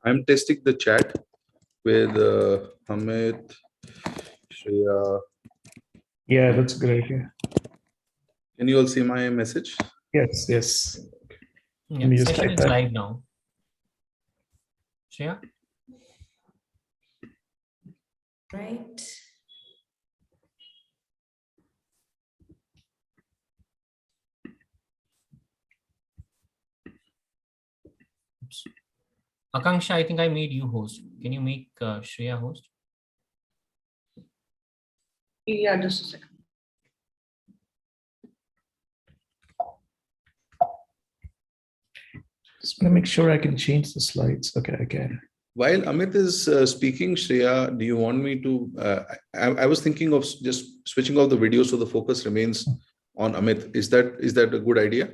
I'm testing the chat with Amit, Shreya. Yeah, that's a good idea. Can you all see my message? Yes, yes. Yeah, me just session type is that. live now. Shreya? Right. Oops. Akanksha, I think I made you host. Can you make Shreya host? Yeah, just a second. Just want to make sure I can change the slides. Okay, I can. While Amit is speaking, Shreya, do you want me to? I was thinking of just switching off the video so the focus remains on Amit. Is that a good idea?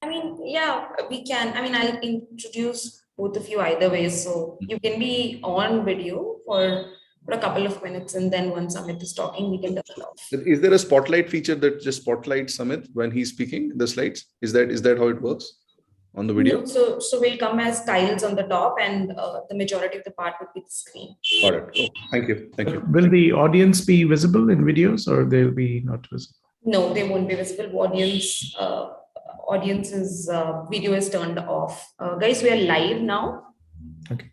I mean, yeah, we can. I mean, I'll introduce both of you either way. So you can be on video for a couple of minutes, and then once Amit is talking, we can turn it off. Is there a spotlight feature that just spotlights Amit when he's speaking the slides? Is that how it works on the video? No, so we'll come as tiles on the top, and the majority of the part would be the screen. Got it. Oh, thank you. Thank you. Will the audience be visible in videos or they'll be not visible? No, they won't be visible. Audience's video is turned off. Guys, we are live now. Okay.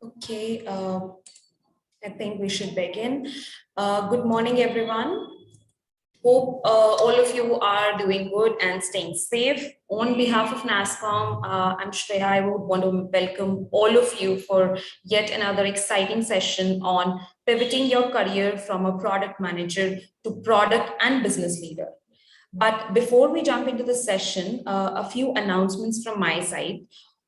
Okay, I think we should begin. Good morning, everyone. Hope all of you are doing good and staying safe. On behalf of NASSCOM, I'm Shreya. I would want to welcome all of you for yet another exciting session on pivoting your career from a product manager to product and business leader. But before we jump into the session, a few announcements from my side.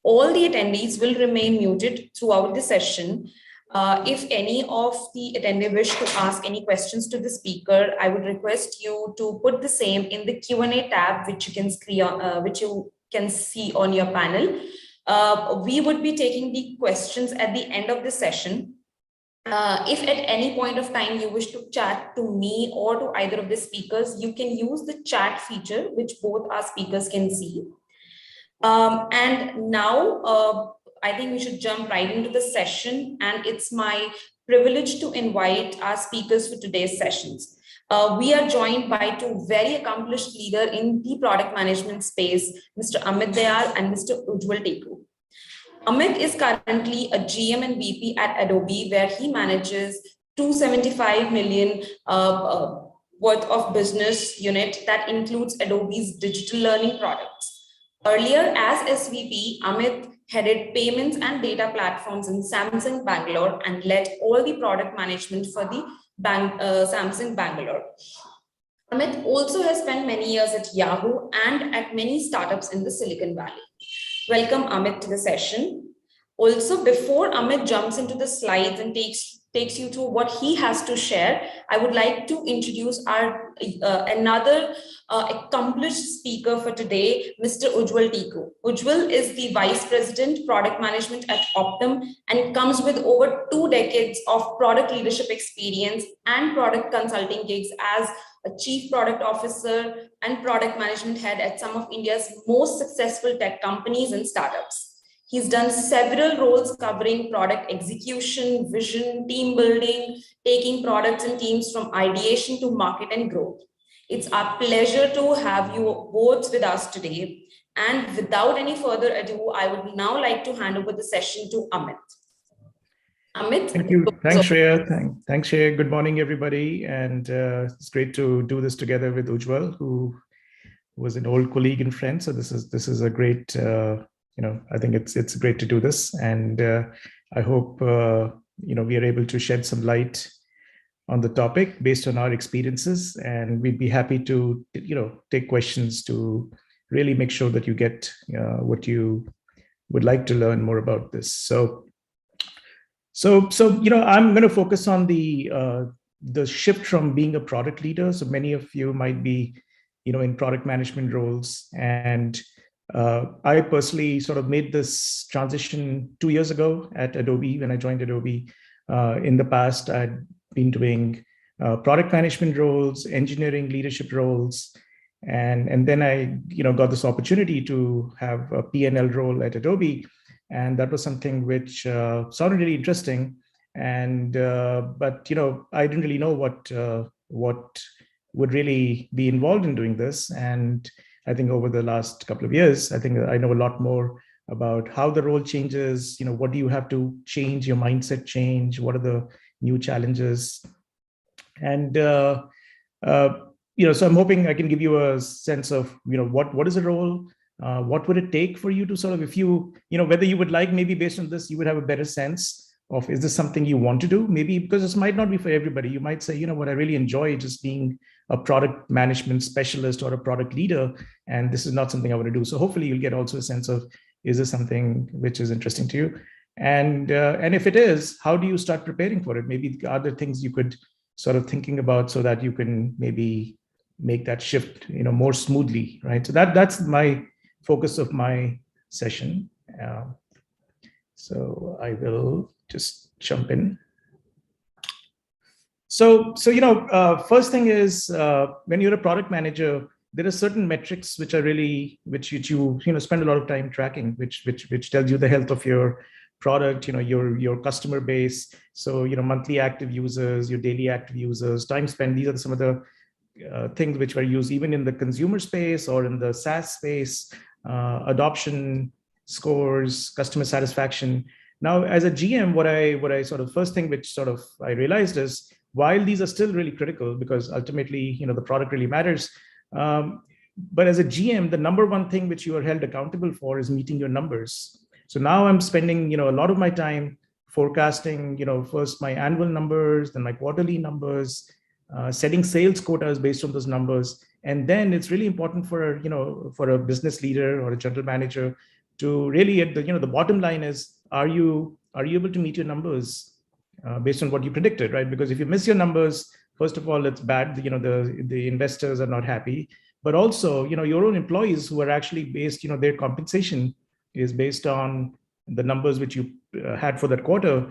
All the attendees will remain muted throughout the session. If any of the attendees wish to ask any questions to the speaker, I would request you to put the same in the Q&A tab, which you can see on your panel. We would be taking the questions at the end of the session. If at any point of time you wish to chat to me or to either of the speakers, you can use the chat feature, which both our speakers can see. And now I think we should jump right into the session, and it's my privilege to invite our speakers for today's sessions. We are joined by two very accomplished leaders in the product management space, Mr. Amit Dayal and Mr. Ujjwal Teku. Amit is currently a GM and VP at Adobe, where he manages 275 million worth of business unit that includes Adobe's digital learning products. Earlier, as SVP, Amit headed payments and data platforms in Samsung Bangalore and led all the product management for the Samsung Bangalore. Amit also has spent many years at Yahoo and at many startups in the Silicon Valley. Welcome, Amit, to the session. Also, before Amit jumps into the slides and takes you through what he has to share, I would like to introduce our another accomplished speaker for today, Mr. Ujjwal Teku. Ujjwal is the Vice President, Product Management at Optum, and comes with over 2 decades of product leadership experience and product consulting gigs as a Chief Product Officer and Product Management Head at some of India's most successful tech companies and startups. He's done several roles covering product execution, vision, team building, taking products and teams from ideation to market and growth. It's our pleasure to have you both with us today. And without any further ado, I would now like to hand over the session to Amit. Amit. Thank you. Thanks, Shreya. Thanks, Shreya. Good morning, everybody. And it's great to do this together with Ujjwal, who was an old colleague and friend. So this is a great, I think it's great to do this. And I hope, we are able to shed some light on the topic based on our experiences. And we'd be happy to, take questions to really make sure that you get what you would like to learn more about this. So I'm going to focus on the shift from being a product leader. So many of you might be, in product management roles, and I personally sort of made this transition 2 years ago at Adobe when I joined Adobe. In the past, I'd been doing product management roles, engineering leadership roles, and then I got this opportunity to have a P&L role at Adobe. And that was something which sounded really interesting. And but I didn't really know what would really be involved in doing this. And I think over the last couple of years, I think I know a lot more about how the role changes. What do you have to change, your mindset change? What are the new challenges? And so I'm hoping I can give you a sense of what is a role. What would it take for you to sort of, if you, whether you would like, maybe based on this, you would have a better sense of, is this something you want to do? Maybe because this might not be for everybody. You might say, what I really enjoy just being a product management specialist or a product leader, and this is not something I want to do. So hopefully you'll get also a sense of, is this something which is interesting to you? And if it is, how do you start preparing for it? Maybe are there things you could sort of thinking about so that you can maybe make that shift, more smoothly, right? So that's my focus of my session. So I will just jump in. So first thing is when you're a product manager, there are certain metrics which are really which you spend a lot of time tracking, which tells you the health of your product, your customer base. So monthly active users, your daily active users, time spent. These are some of the things which were used even in the consumer space or in the SaaS space. Adoption scores, customer satisfaction. Now, as a GM, what I sort of first thing which sort of I realized is, while these are still really critical because ultimately the product really matters, but as a GM, the number one thing which you are held accountable for is meeting your numbers. So now I'm spending a lot of my time forecasting first my annual numbers, then my quarterly numbers, setting sales quotas based on those numbers. And then it's really important for a business leader or a general manager to really at the bottom line is, are you able to meet your numbers based on what you predicted, right? Because if you miss your numbers, first of all, it's bad. The investors are not happy, but also your own employees who are actually based, their compensation is based on the numbers which you had for that quarter.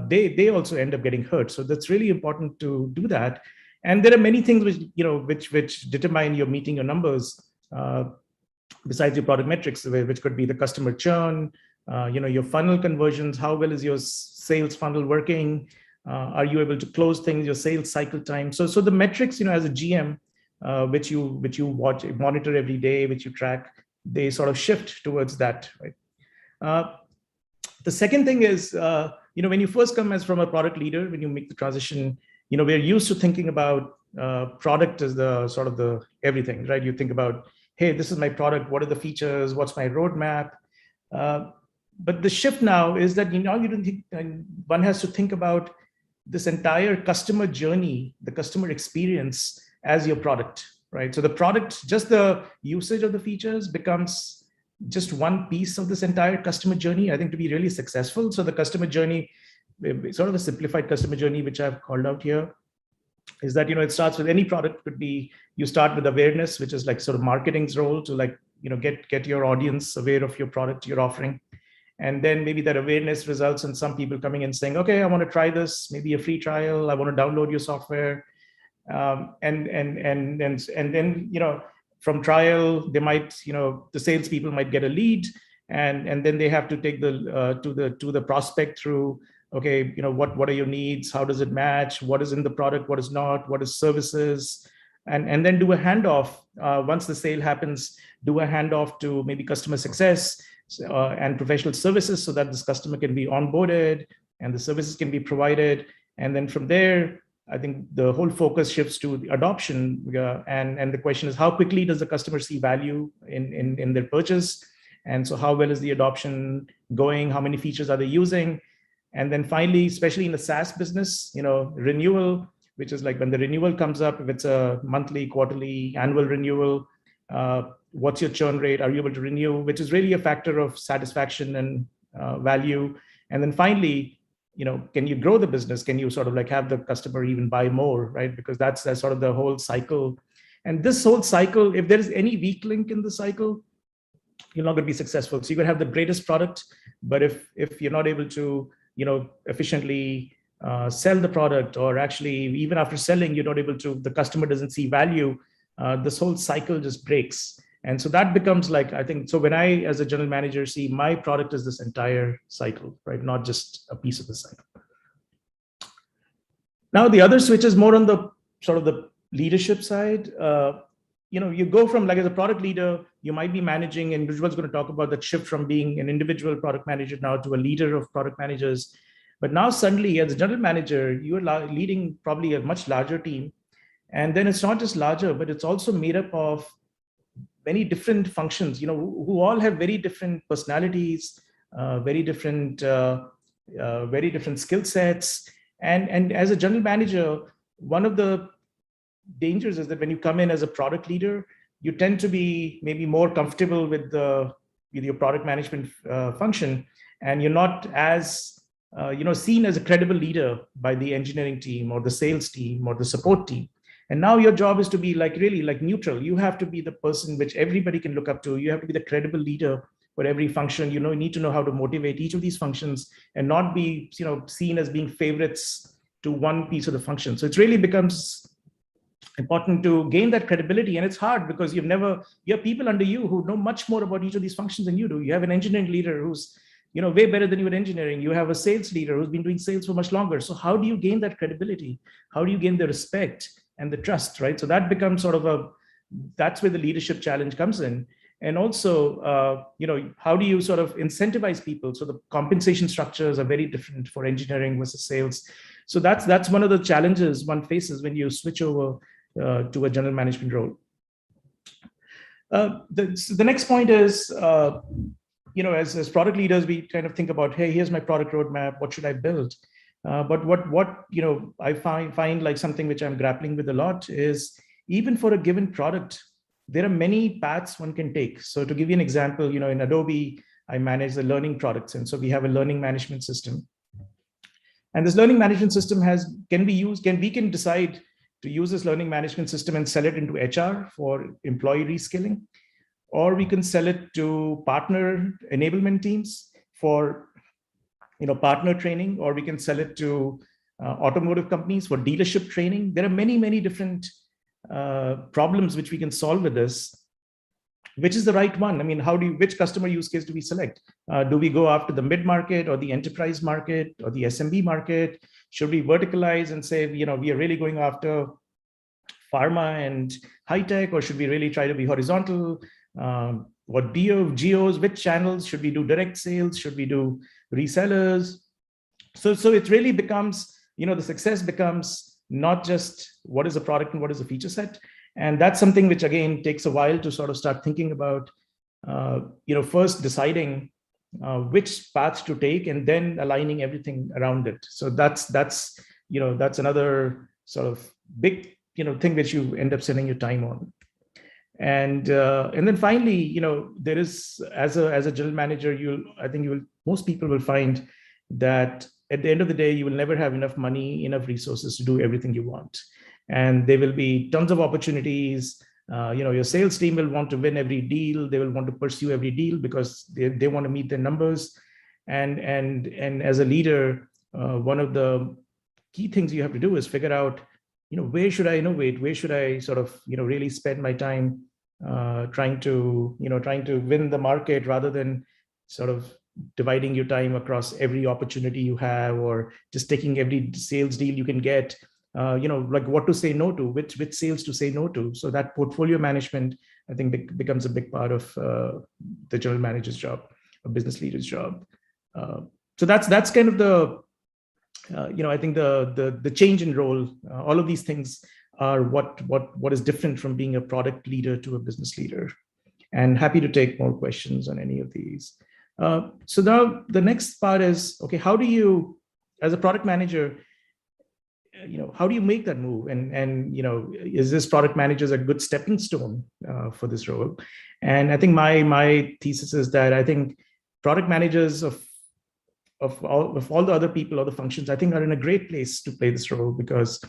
They also end up getting hurt. So that's really important to do that. And there are many things which determine your meeting your numbers besides your product metrics, which could be the customer churn, your funnel conversions. How well is your sales funnel working? Are you able to close things? Your sales cycle time. So the metrics, as a GM, which you watch, monitor every day, which you track, they sort of shift towards that, right? The second thing is, when you first come as from a product leader, when you make the transition, we're used to thinking about product as the sort of the everything, right? You think about, hey, this is my product. What are the features? What's my roadmap? But the shift now is that you don't think one has to think about this entire customer journey, the customer experience as your product, right? So the product, just the usage of the features becomes just one piece of this entire customer journey, I think, to be really successful. So the customer journey, sort of a simplified customer journey, which I've called out here, is that, it starts with any product. Could be, you start with awareness, which is like sort of marketing's role to get your audience aware of your product you're offering. And then maybe that awareness results in some people coming and saying, okay, I want to try this, maybe a free trial. I want to download your software. And then, from trial, they might, the salespeople might get a lead, and then they have to take to the prospect through, okay, what are your needs? How does it match? What is in the product? What is not? What is services? And then do a handoff. Once the sale happens, do a handoff to maybe customer success and professional services so that this customer can be onboarded, and the services can be provided. And then from there, I think the whole focus shifts to the adoption. And the question is, how quickly does the customer see value in their purchase? And so how well is the adoption going? How many features are they using? And then finally, especially in the SaaS business, renewal, which is like when the renewal comes up, if it's a monthly, quarterly, annual renewal, what's your churn rate? Are you able to renew? Which is really a factor of satisfaction and value. And then finally, can you grow the business? Can you sort of like have the customer even buy more, right? Because that's sort of the whole cycle. And this whole cycle, if there is any weak link in the cycle, you're not going to be successful. So you're going to have the greatest product, but if you're not able to, efficiently sell the product, or actually even after selling, you're not able to, the customer doesn't see value, this whole cycle just breaks. And so that becomes like, I think, so when I, as a general manager, see my product as this entire cycle, right? Not just a piece of the cycle. Now, the other switch is more on the sort of the leadership side. You go from, like, as a product leader, you might be managing, and Ujjwal's going to talk about that shift from being an individual product manager now to a leader of product managers. But now suddenly, as a general manager, you're leading probably a much larger team. And then it's not just larger, but it's also made up of many different functions, who all have very different personalities, very different skill sets. And as a general manager, one of the dangers is that when you come in as a product leader, you tend to be maybe more comfortable with your product management function, and you're not as seen as a credible leader by the engineering team or the sales team or the support team. And now your job is to be like really like neutral. You have to be the person which everybody can look up to. You have to be the credible leader for every function. You need to know how to motivate each of these functions and not be seen as being favorites to one piece of the function. So it really becomes important to gain that credibility. And it's hard because you have people under you who know much more about each of these functions than you do. You have an engineering leader who's way better than you at engineering. You have a sales leader who's been doing sales for much longer. So how do you gain that credibility? How do you gain the respect and the trust, right? So that becomes sort of that's where the leadership challenge comes in. And also, how do you sort of incentivize people? So the compensation structures are very different for engineering versus sales. So that's one of the challenges one faces when you switch over to a general management role. The next point is, as product leaders, we kind of think about, hey, here's my product roadmap. What should I build? But what I find like something which I'm grappling with a lot is, even for a given product, there are many paths one can take. So to give you an example, in Adobe, I manage the learning products. And so we have a learning management system. And this learning management system we can decide to use this learning management system and sell it into HR for employee reskilling, or we can sell it to partner enablement teams for partner training, or we can sell it to automotive companies for dealership training. There are many, many different problems which we can solve with this. Which is the right one? I mean, which customer use case do we select? Do we go after the mid-market or the enterprise market or the SMB market? Should we verticalize and say, we are really going after pharma and high tech, or should we really try to be horizontal? What geos, which channels? Should we do direct sales? Should we do resellers? So it really becomes, the success becomes not just what is the product and what is the feature set. And that's something which, again, takes a while to sort of start thinking about, first deciding which path to take and then aligning everything around it. So that's another sort of big, thing which you end up spending your time on. And then finally, there is, as a general manager, most people will find that at the end of the day, you will never have enough money, enough resources to do everything you want. And there will be tons of opportunities. Your sales team will want to win every deal. They will want to pursue every deal because they want to meet their numbers. And as a leader, one of the key things you have to do is figure out, where should I innovate? Where should I sort of, really spend my time trying to win the market, rather than sort of dividing your time across every opportunity you have, or just taking every sales deal you can get. Like what to say no to, which sales to say no to. So that portfolio management, I think, becomes a big part of the general manager's job, a business leader's job. So that's kind of the I think the change in role, all of these things are what is different from being a product leader to a business leader. And happy to take more questions on any of these. So now the next part is, okay, how do you, as a product manager, how do you make that move? And is this product managers a good stepping stone for this role? And I think my thesis is that I think product managers of all the other people, all the functions, I think are in a great place to play this role, because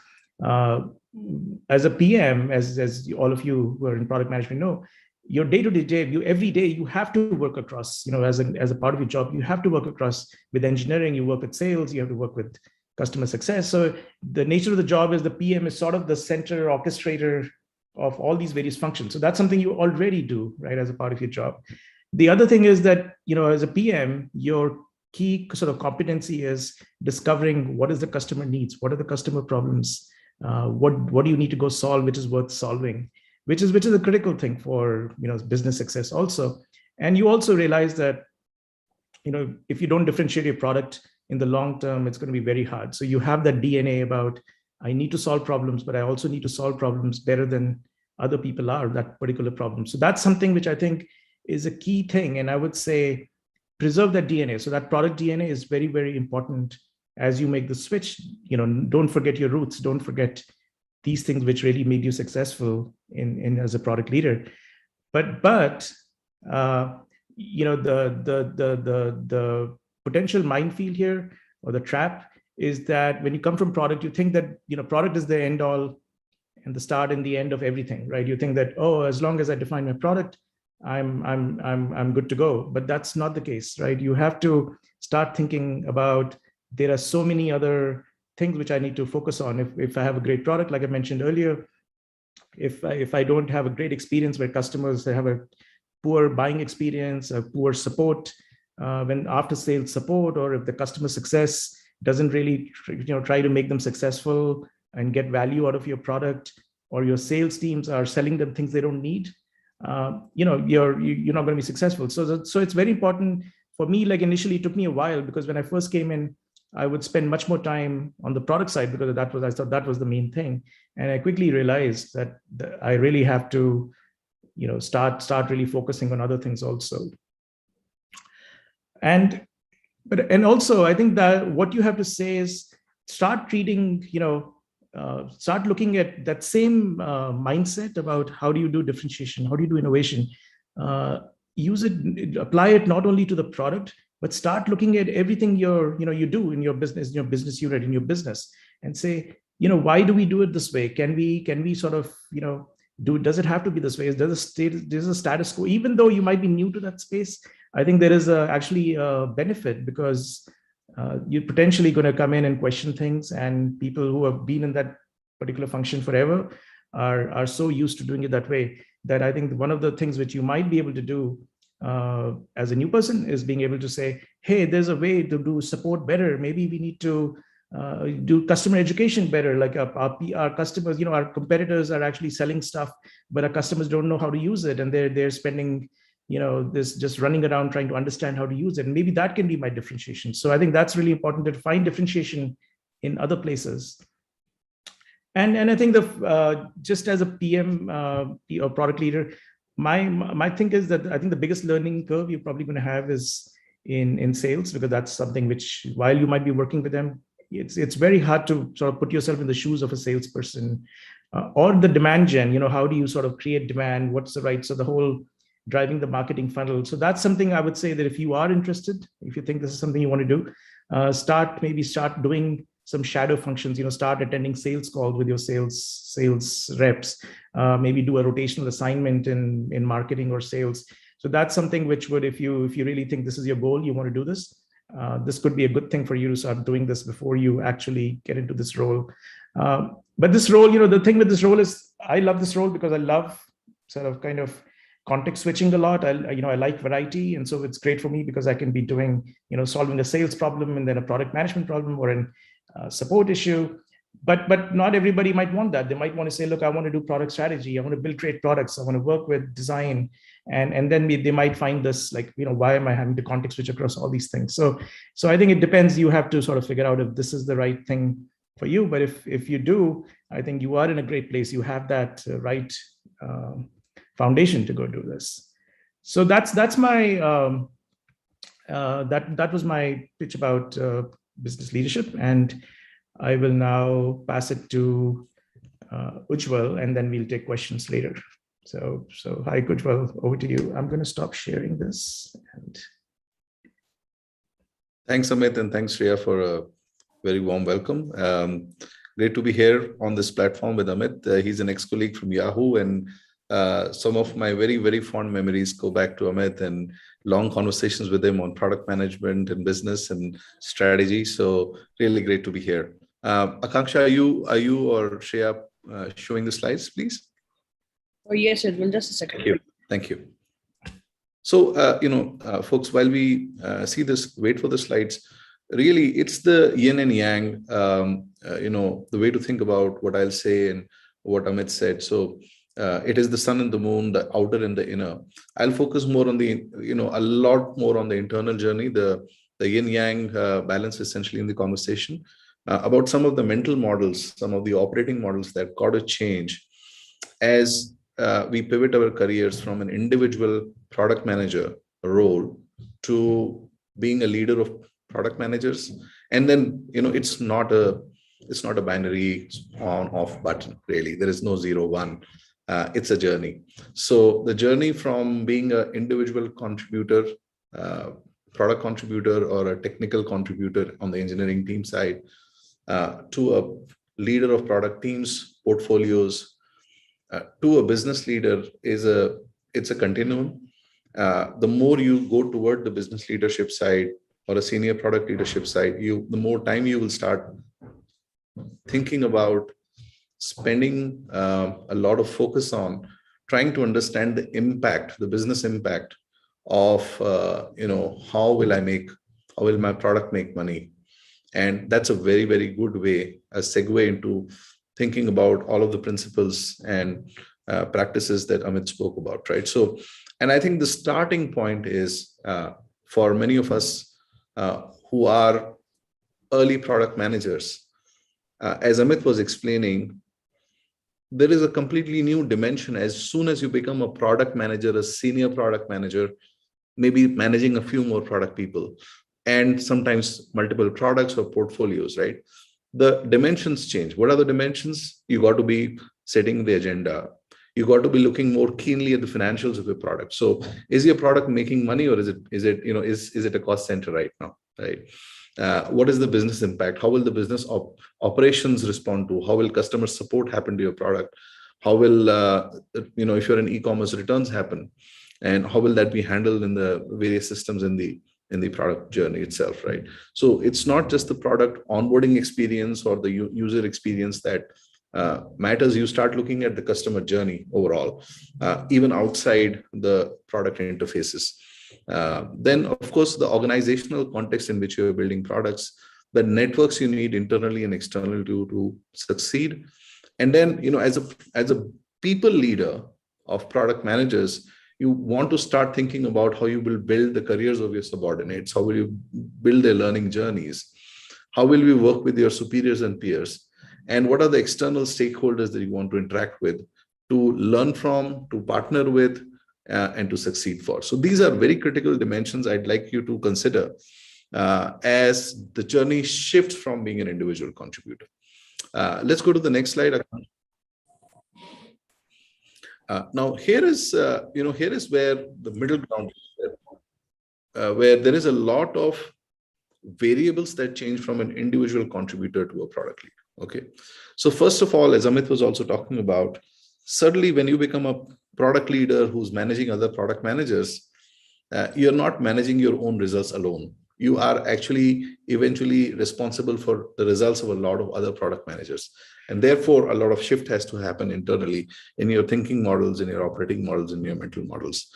as a PM, as all of you who are in product management know, your day-to-day, every day you have to work across, as a part of your job, you have to work across with engineering, you work with sales, you have to work with customer success. So the nature of the job is the PM is sort of the center orchestrator of all these various functions. So that's something you already do, right, as a part of your job. The other thing is that, as a PM, your key sort of competency is discovering what is the customer needs, what are the customer problems, what do you need to go solve, which is worth solving, which is a critical thing for business success also. And you also realize that if you don't differentiate your product in the long term, it's going to be very hard. So you have that DNA about, I need to solve problems, but I also need to solve problems better than other people are, that particular problem. So that's something which I think is a key thing. And I would say preserve that DNA. So that product DNA is very, very important as you make the switch. Don't forget your roots. Don't forget these things which really made you successful in as a product leader. But the potential minefield here, or the trap, is that when you come from product, you think that product is the end all and the start and the end of everything, right? You think that, oh, as long as I define my product, I'm good to go. But that's not the case, right? You have to start thinking about, there are so many other things which I need to focus on. If I have a great product, like I mentioned earlier, if I don't have a great experience where customers have a poor buying experience, a poor support, when after sales support, or if the customer success doesn't really try to make them successful and get value out of your product, or your sales teams are selling them things they don't need, you're not going to be successful. So it's very important for me. Like initially it took me a while, because when I first came in, I would spend much more time on the product side, because I thought that was the main thing. And I quickly realized that I really have to start really focusing on other things also. And also I think that what you have to say is, start treating, start looking at that same mindset about how do you do differentiation, how do you do innovation, use it, apply it not only to the product, but start looking at everything you do in your business, business unit, in your business, and say, why do we do it this way? Can we sort of, does it have to be this way? There's a status quo, even though you might be new to that space. I think there is actually a benefit, because you're potentially going to come in and question things, and people who have been in that particular function forever are so used to doing it that way, that I think one of the things which you might be able to do as a new person is being able to say, hey, there's a way to do support better. Maybe we need to do customer education better. Like our customers, our competitors are actually selling stuff, but our customers don't know how to use it, and they're spending this just running around trying to understand how to use it. And maybe that can be my differentiation. So I think that's really important, to find differentiation in other places. And I think just as a PM or product leader, my thing is that I think the biggest learning curve you're probably going to have is in sales, because that's something which, while you might be working with them, it's very hard to sort of put yourself in the shoes of a salesperson, or the demand gen. How do you sort of create demand? What's the right? So the whole driving the marketing funnel. So that's something I would say that if you are interested, if you think this is something you want to do, start doing some shadow functions. Start attending sales calls with your sales reps. Maybe do a rotational assignment in marketing or sales. So that's something which would, if you really think this is your goal, you want to do this, this could be a good thing for you to start doing this before you actually get into this role. But this role, the thing with this role is, I love this role because I love sort of kind of context switching a lot. I like variety, and so it's great for me because I can be doing, solving a sales problem and then a product management problem or an support issue. But not everybody might want that. They might want to say, look, I want to do product strategy. I want to build great products. I want to work with design. And then they might find this like, why am I having to context switch across all these things? So I think it depends. You have to sort of figure out if this is the right thing for you. But if you do, I think you are in a great place. You have that right foundation to go do this. So that's my that was my pitch about business leadership, and I will now pass it to Ujjwal, and then we'll take questions later. So hi, Ujjwal, over to you. I'm going to stop sharing this. And thanks, Amit, and thanks, Shreya, for a very warm welcome. Great to be here on this platform with Amit. He's an ex-colleague from Yahoo, and some of my very, very fond memories go back to Amit and long conversations with him on product management and business and strategy. So really great to be here. Akanksha, are you or Shreya showing the slides, please? Oh, yes, it will. Just a second. Thank you. Thank you. So, folks, while we see this, wait for the slides. Really, it's the yin and yang, the way to think about what I'll say and what Amit said. So it is the sun and the moon, the outer and the inner. I'll focus more on the, a lot more on the internal journey, the yin yang balance essentially in the conversation, about some of the mental models, some of the operating models that got to change as we pivot our careers from an individual product manager role to being a leader of product managers. And then, it's not a binary on off button, really. There is no 0-1. It's a journey. So the journey from being an individual contributor, product contributor, or a technical contributor on the engineering team side, to a leader of product teams, portfolios, to a business leader it's a continuum. The more you go toward the business leadership side or a senior product leadership side, the more time you will start thinking about spending a lot of focus on trying to understand the impact, the business impact of, how will my product make money? And that's a very, very good way, a segue into thinking about all of the principles and practices that Amit spoke about, right? So, and I think the starting point is for many of us who are early product managers, as Amit was explaining, there is a completely new dimension as soon as you become a product manager, a senior product manager, maybe managing a few more product people, and sometimes multiple products or portfolios, right? The dimensions change. What are the dimensions? You got to be setting the agenda. You got to be looking more keenly at the financials of your product. So is your product making money, or is it a cost center right now, right? What is the business impact? How will the business operations respond to? How will customer support happen to your product? How will, if you're an e-commerce, returns happen? And how will that be handled in the various systems in the product journey itself, right? So it's not just the product onboarding experience or the user experience that matters. You start looking at the customer journey overall, even outside the product interfaces. Then, of course, the organizational context in which you're building products, the networks you need internally and externally to succeed. And then, as a people leader of product managers, you want to start thinking about how you will build the careers of your subordinates. How will you build their learning journeys? How will you work with your superiors and peers? And what are the external stakeholders that you want to interact with, to learn from, to partner with, and to succeed for? So these are very critical dimensions I'd like you to consider as the journey shifts from being an individual contributor. Let's go to the next slide. Now here is where the middle ground is, where there is a lot of variables that change from an individual contributor to a product lead. Okay, so first of all, as Amit was also talking about, certainly when you become a product leader who's managing other product managers, you're not managing your own results alone. You are actually eventually responsible for the results of a lot of other product managers. And therefore, a lot of shift has to happen internally in your thinking models, in your operating models, in your mental models.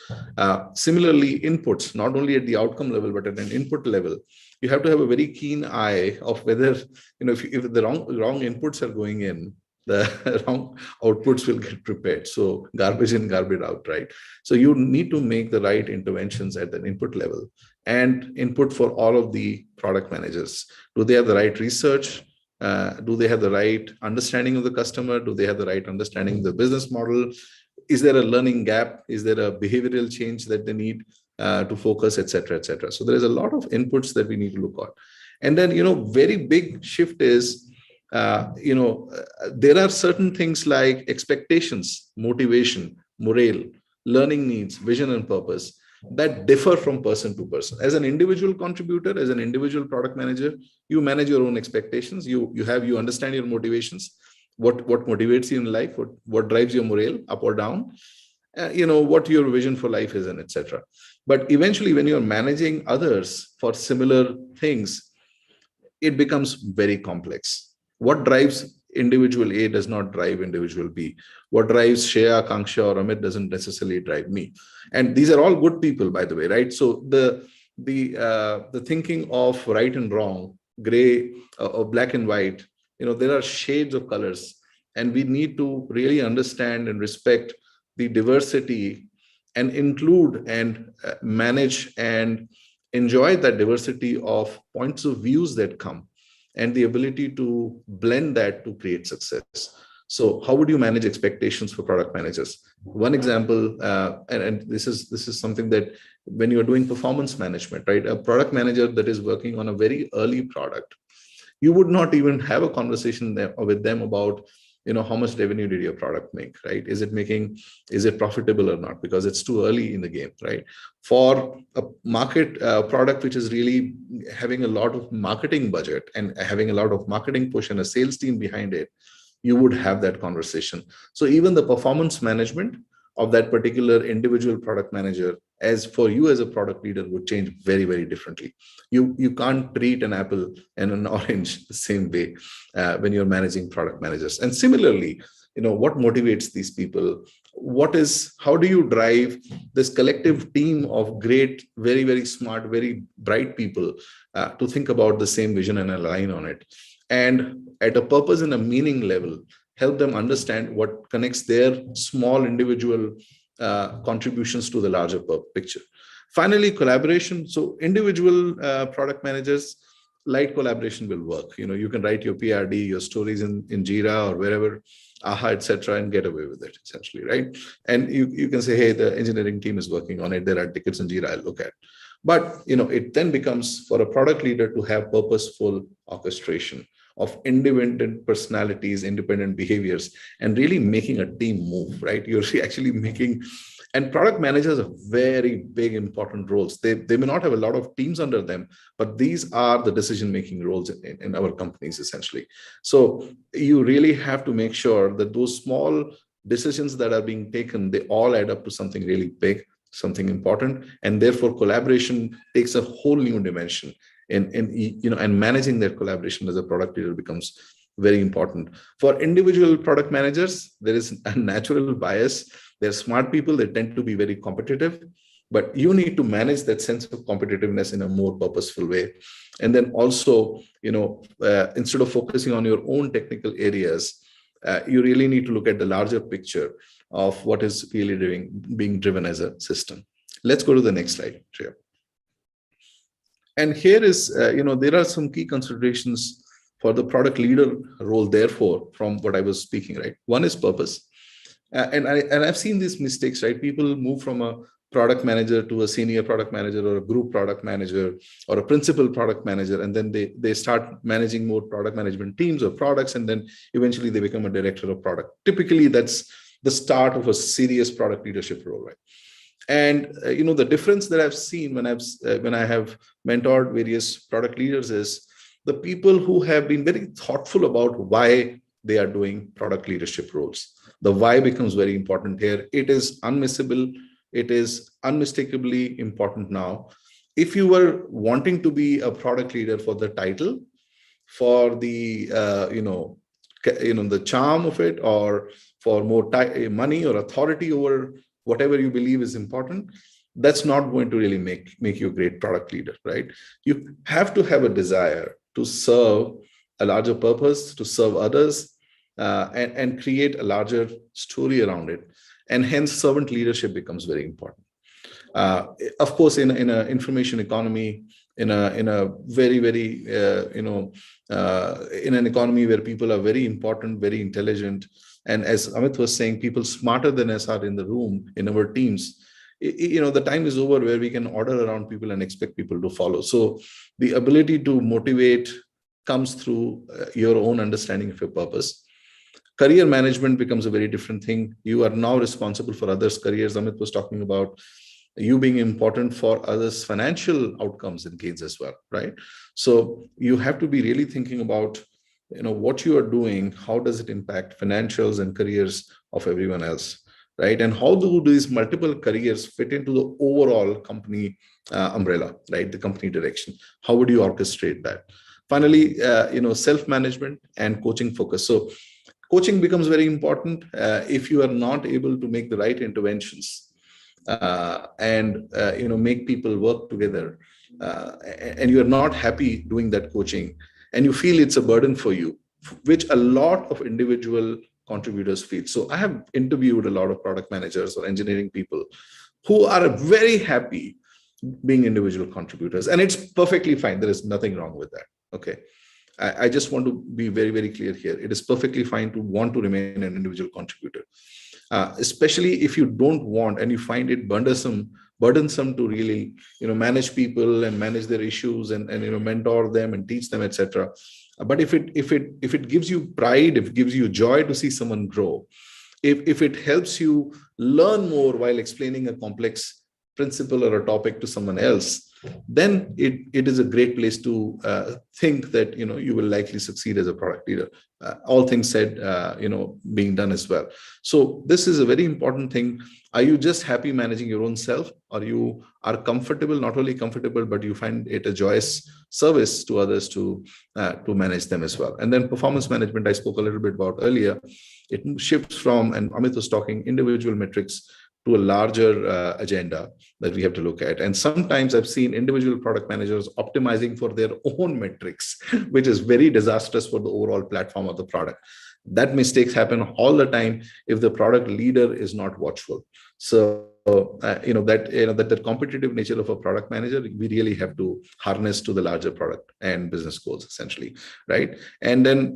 Similarly, inputs, not only at the outcome level, but at an input level, you have to have a very keen eye of whether, if the wrong inputs are going in, the wrong outputs will get prepared. So garbage in, garbage out, right? So you need to make the right interventions at the input level and input for all of the product managers. Do they have the right research? Do they have the right understanding of the customer? Do they have the right understanding of the business model? Is there a learning gap? Is there a behavioral change that they need to focus, et cetera, et cetera? So there is a lot of inputs that we need to look at. And then, very big shift is, there are certain things like expectations, motivation, morale, learning needs, vision and purpose that differ from person to person. As an individual contributor, as an individual product manager, you manage your own expectations. You understand your motivations, what motivates you in life, what drives your morale up or down, what your vision for life is, and etc. But eventually, when you're managing others for similar things, it becomes very complex. What drives individual A does not drive individual B. What drives Shreya, Akanksha, or Amit doesn't necessarily drive me. And these are all good people, by the way, right? So the thinking of right and wrong, gray or black and white, there are shades of colors, and we need to really understand and respect the diversity and include and manage and enjoy that diversity of points of views that come, and the ability to blend that to create success. So how would you manage expectations for product managers? One example, and this is something that when you're doing performance management, right? A product manager that is working on a very early product, you would not even have a conversation with them about, how much revenue did your product make, right? Is it profitable or not? Because it's too early in the game, right? For a market product which is really having a lot of marketing budget and having a lot of marketing push and a sales team behind it, you would have that conversation. So even the performance management of that particular individual product manager, as for you as a product leader, would change very, very differently. You can't treat an apple and an orange the same way when you're managing product managers. And similarly, what motivates these people? How do you drive this collective team of great, very, very smart, very bright people to think about the same vision and align on it? And at a purpose and a meaning level, help them understand what connects their small individual contributions to the larger picture. Finally, collaboration. So individual product managers, light collaboration will work. You can write your PRD, your stories in Jira or wherever, AHA, etc., and get away with it, essentially, right? And you can say, hey, the engineering team is working on it. There are tickets in Jira I'll look at. But it then becomes for a product leader to have purposeful orchestration of independent personalities, independent behaviors, and really making a team move, right? You're actually making, and product managers are very big, important roles. They may not have a lot of teams under them, but these are the decision-making roles in our companies, essentially. So you really have to make sure that those small decisions that are being taken, they all add up to something really big, something important, and therefore collaboration takes a whole new dimension. And managing that collaboration as a product leader becomes very important. For individual product managers, there is a natural bias. They're smart people, they tend to be very competitive, but you need to manage that sense of competitiveness in a more purposeful way. And then also, instead of focusing on your own technical areas, you really need to look at the larger picture of what is really being driven as a system. Let's go to the next slide, Shreya. And here is, there are some key considerations for the product leader role, therefore, from what I was speaking, right? One is purpose. And I've seen these mistakes, right? People move from a product manager to a senior product manager or a group product manager or a principal product manager. And then they start managing more product management teams or products. And then eventually they become a director of product. Typically, that's the start of a serious product leadership role, right? And the difference that I've seen when I have mentored various product leaders is the people who have been very thoughtful about why they are doing product leadership roles. The why becomes very important here. It is unmissable. It is unmistakably important now. If you were wanting to be a product leader for the title, for the the charm of it, or for more money or authority over whatever you believe is important, that's not going to really make you a great product leader, right? You have to have a desire to serve a larger purpose, to serve others, and create a larger story around it. And hence servant leadership becomes very important. Of course, in an information economy, in a very, very, in an economy where people are very important, very intelligent, and as Amit was saying, people smarter than us are in the room, in our teams, the time is over where we can order around people and expect people to follow. So the ability to motivate comes through your own understanding of your purpose. Career management becomes a very different thing. You are now responsible for others' careers. Amit was talking about you being important for others' financial outcomes and gains as well, right? So you have to be really thinking about, what you are doing, how does it impact financials and careers of everyone else, right? And how do these multiple careers fit into the overall company umbrella, right? The company direction. How would you orchestrate that? Finally, self-management and coaching focus. So coaching becomes very important if you are not able to make the right interventions and make people work together, and you are not happy doing that coaching, and you feel it's a burden for you, which a lot of individual contributors feel. So I have interviewed a lot of product managers or engineering people who are very happy being individual contributors, and it's perfectly fine. There is nothing wrong with that. Okay. I just want to be very, very clear here. It is perfectly fine to want to remain an individual contributor, especially if you don't want and you find it burdensome to really, manage people and manage their issues and mentor them and teach them, etc. But if it gives you pride, if it gives you joy to see someone grow, if it helps you learn more while explaining a complex principle or a topic to someone else, then it is a great place to think that you will likely succeed as a product leader. All things said, being done as well. So this is a very important thing. Are you just happy managing your own self, or you are comfortable, not only comfortable, but you find it a joyous service to others to manage them as well? And then performance management, I spoke a little bit about earlier. It shifts from, and Amit was talking, individual metrics to a larger agenda that we have to look at. And sometimes I've seen individual product managers optimizing for their own metrics, which is very disastrous for the overall platform of the product. That mistakes happen all the time if the product leader is not watchful. So that competitive nature of a product manager, we really have to harness to the larger product and business goals, essentially, right? And then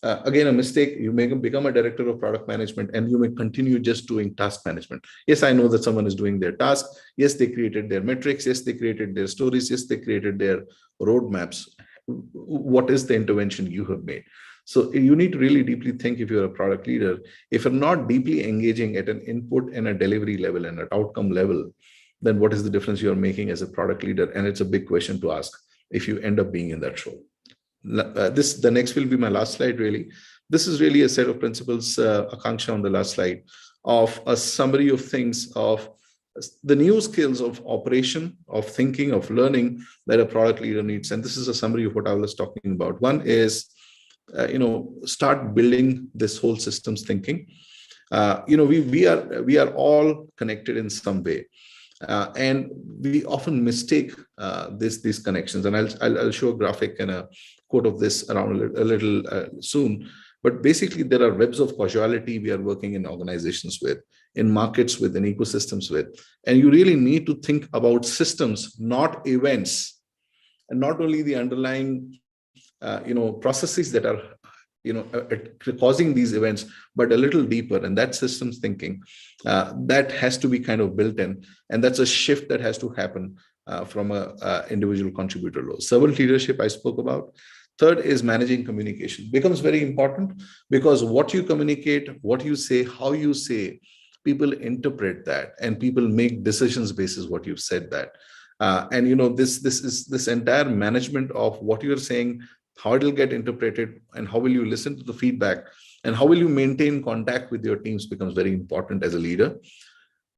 again, a mistake, you may become a director of product management and you may continue just doing task management. Yes, I know that someone is doing their task. Yes, they created their metrics. Yes, they created their stories. Yes, they created their roadmaps. What is the intervention you have made? So you need to really deeply think, if you're a product leader, if you're not deeply engaging at an input and a delivery level and an outcome level, then what is the difference you're making as a product leader? And it's a big question to ask if you end up being in that role. The next will be my last slide, really. This is really a set of principles, Akanksha, on the last slide, of a summary of things, of the new skills of operation, of thinking, of learning that a product leader needs. And this is a summary of what I was talking about. One is, start building this whole systems thinking. We are all connected in some way, and we often mistake these connections. And I'll show a graphic and a quote of this around a little soon. But basically, there are webs of causality we are working in organizations with, in markets with, in ecosystems with, and you really need to think about systems, not events, and not only the underlying processes that are, causing these events, but a little deeper. And that systems thinking, that has to be kind of built in. And that's a shift that has to happen from a individual contributor role. Servant leadership I spoke about. Third is managing communication. Becomes very important, because what you communicate, what you say, how you say, people interpret that, and people make decisions basis what you've said that. And this entire management of what you're saying, how it will get interpreted, and how will you listen to the feedback, and how will you maintain contact with your teams becomes very important as a leader.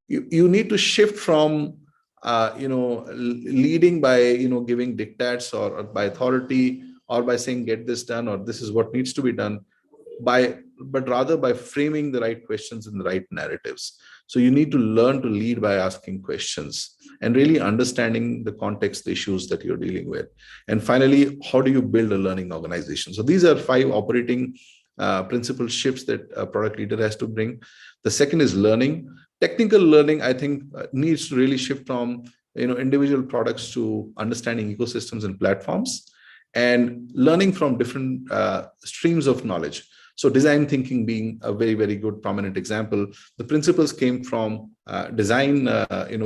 You need to shift from leading by giving diktats or by authority, or by saying get this done, or this is what needs to be done, but rather by framing the right questions and the right narratives. So you need to learn to lead by asking questions and really understanding the context, the issues that you're dealing with. And finally, how do you build a learning organization? So these are 5 operating principle shifts that a product leader has to bring. The second is learning. Technical learning, I think, needs to really shift from individual products to understanding ecosystems and platforms, and learning from different streams of knowledge. So design thinking being a very, very good prominent example. The principles came from design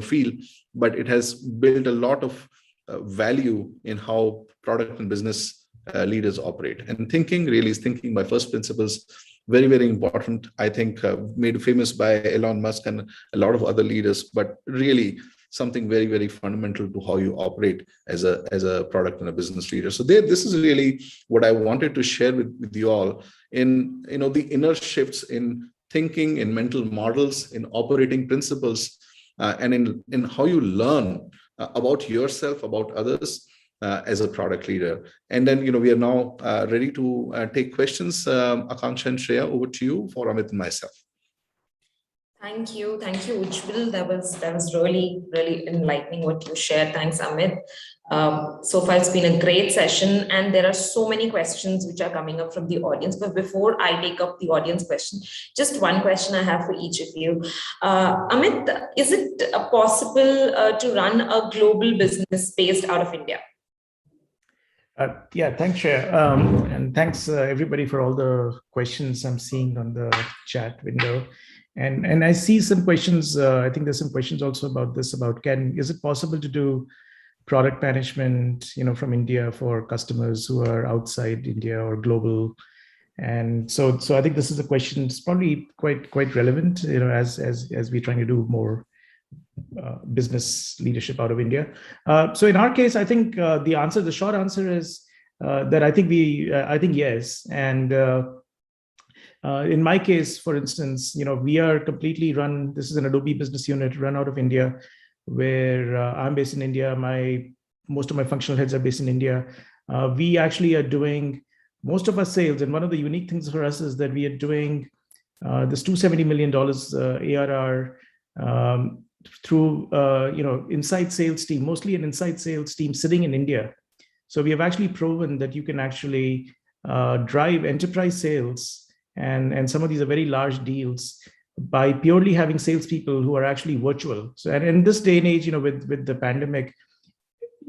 field, but it has built a lot of value in how product and business leaders operate. And thinking really is thinking by first principles. Very, very important. I think made famous by Elon Musk and a lot of other leaders, but really something very, very fundamental to how you operate as a product and a business leader. So this is really what I wanted to share with you all in the inner shifts in thinking, in mental models, in operating principles, and in how you learn about yourself, about others as a product leader. And then we are now ready to take questions. Akanksha and Shreya, over to you for Amit and myself. Thank you, Ujjwal. That was really, really enlightening what you shared. Thanks, Amit. So far, it's been a great session, and there are so many questions which are coming up from the audience. But before I take up the audience question, just one question I have for each of you. Amit, is it possible to run a global business based out of India? Yeah, thanks, Shreya. And thanks everybody for all the questions I'm seeing on the chat window. And I see some questions. I think there's some questions also about this, is it possible to do product management, from India for customers who are outside India or global? And so I think this is a question. It's probably quite relevant, as we're trying to do more business leadership out of India. So in our case, I think the short answer is that I think yes. And in my case, for instance, we are completely run. This is an Adobe business unit run out of India, where I'm based in India. Most of my functional heads are based in India. We actually are doing most of our sales, and one of the unique things for us is that we are doing this $270 million ARR through inside sales team, mostly an inside sales team sitting in India. So we have actually proven that you can actually drive enterprise sales, and some of these are very large deals, by purely having salespeople who are actually virtual. So, and in this day and age, with the pandemic,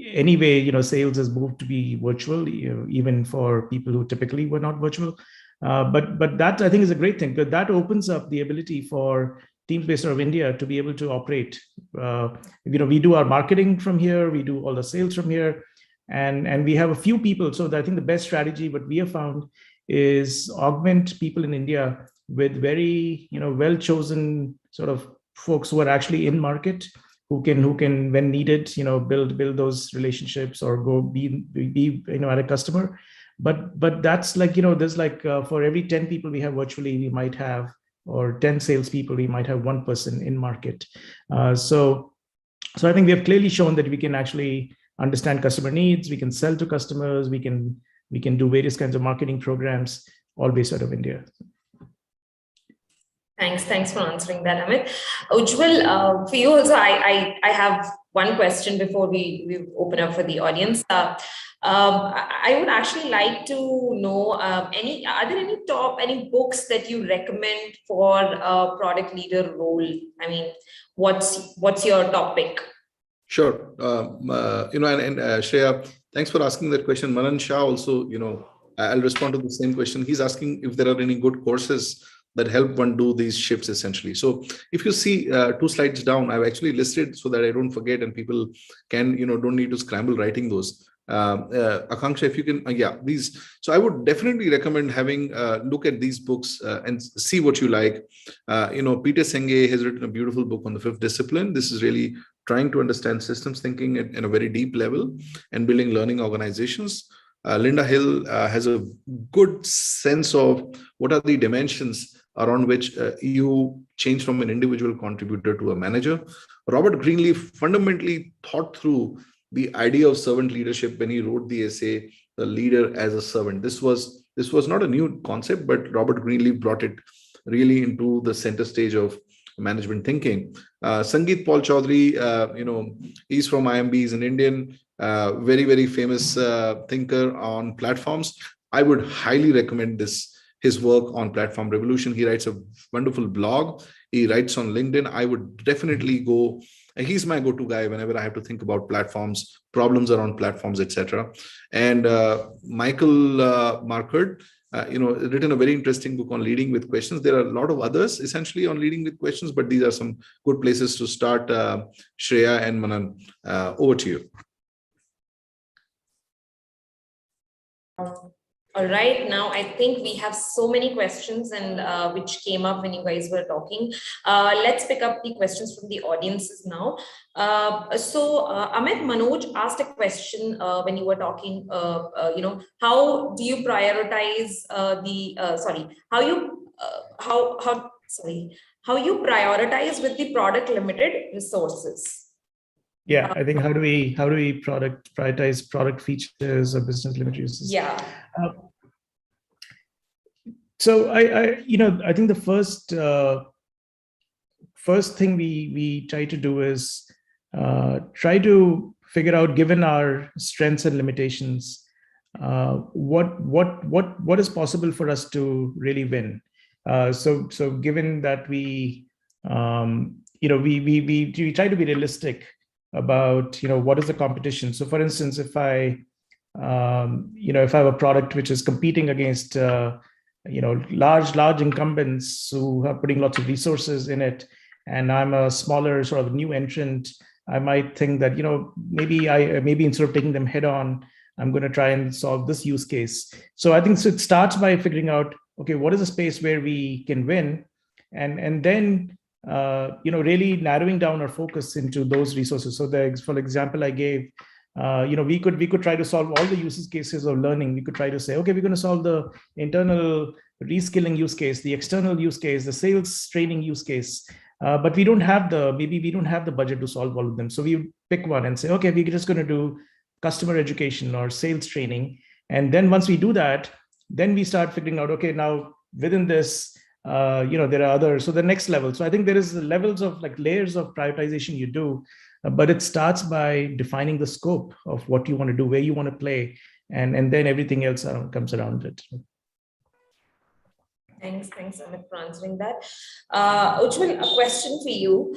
anyway, sales has moved to be virtual, even for people who typically were not virtual. But that, I think, is a great thing, because that opens up the ability for teams based out of India to be able to operate. We do our marketing from here, we do all the sales from here, and we have a few people. So I think the best strategy, what we have found, is augment people in India with very, well-chosen sort of folks who are actually in market, who can when needed, build those relationships or go be at a customer. But that's like, there's like for every 10 people we have virtually, we might have, or 10 salespeople, we might have one person in market. So I think we have clearly shown that we can actually understand customer needs, we can sell to customers, we can do various kinds of marketing programs, all based out of India. Thanks for answering that, Amit. Ujjwal, for you also, I have one question before we open up for the audience. I would actually like to know, are there any books that you recommend for a product leader role? I mean, what's your top pick? Sure. And Shreya, thanks for asking that question. Manan Shah also, I'll respond to the same question. He's asking if there are any good courses that help one do these shifts essentially. So if you see 2 slides down, I've actually listed so that I don't forget and people can, don't need to scramble writing those. Akanksha, if you can, these. So I would definitely recommend having look at these books and see what you like. Peter Senge has written a beautiful book on the 5th discipline. This is really trying to understand systems thinking at a very deep level and building learning organizations. Linda Hill has a good sense of what are the dimensions around which you change from an individual contributor to a manager. Robert Greenleaf fundamentally thought through the idea of servant leadership when he wrote the essay, The Leader as a Servant. This was not a new concept, but Robert Greenleaf brought it really into the center stage of management thinking. Sangeet Paul Chaudhary, he's from IMB, he's an Indian, very, very famous thinker on platforms. I would highly recommend this his work on Platform Revolution. He writes a wonderful blog. He writes on LinkedIn. I would definitely go. He's my go-to guy whenever I have to think about platforms, problems around platforms, etc. And Michael Markert, written a very interesting book on leading with questions. There are a lot of others essentially on leading with questions, but these are some good places to start. Shreya and Manan, over to you. All right, now I think we have so many questions and which came up when you guys were talking. Let's pick up the questions from the audiences now. Amit, Manoj asked a question when you were talking, how do you prioritize how you prioritize with the product limited resources? Yeah, I think how do we prioritize product features or business limited uses? Yeah. So I think the first thing we try to do is try to figure out, given our strengths and limitations, what is possible for us to really win. So given that we try to be realistic about what is the competition. So for instance, if I have a product which is competing against large incumbents who are putting lots of resources in it, and I'm a smaller sort of new entrant, I might think that maybe instead of taking them head on, I'm going to try and solve this use case. So I think it starts by figuring out, okay, what is a space where we can win, and then really narrowing down our focus into those resources. So for example I gave, we could try to solve all the use cases of learning. We could try to say, okay, we're going to solve the internal reskilling use case, the external use case, the sales training use case, but we don't have the budget to solve all of them. So we pick one and say, okay, we're just going to do customer education or sales training. And then once we do that, then we start figuring out, okay, now within this, there are others. So the next level. So I think there is levels of layers of prioritization you do, but it starts by defining the scope of what you want to do, where you want to play, and then everything else comes around it. Thanks, Amit, for answering that. Ujjwal, a question for you,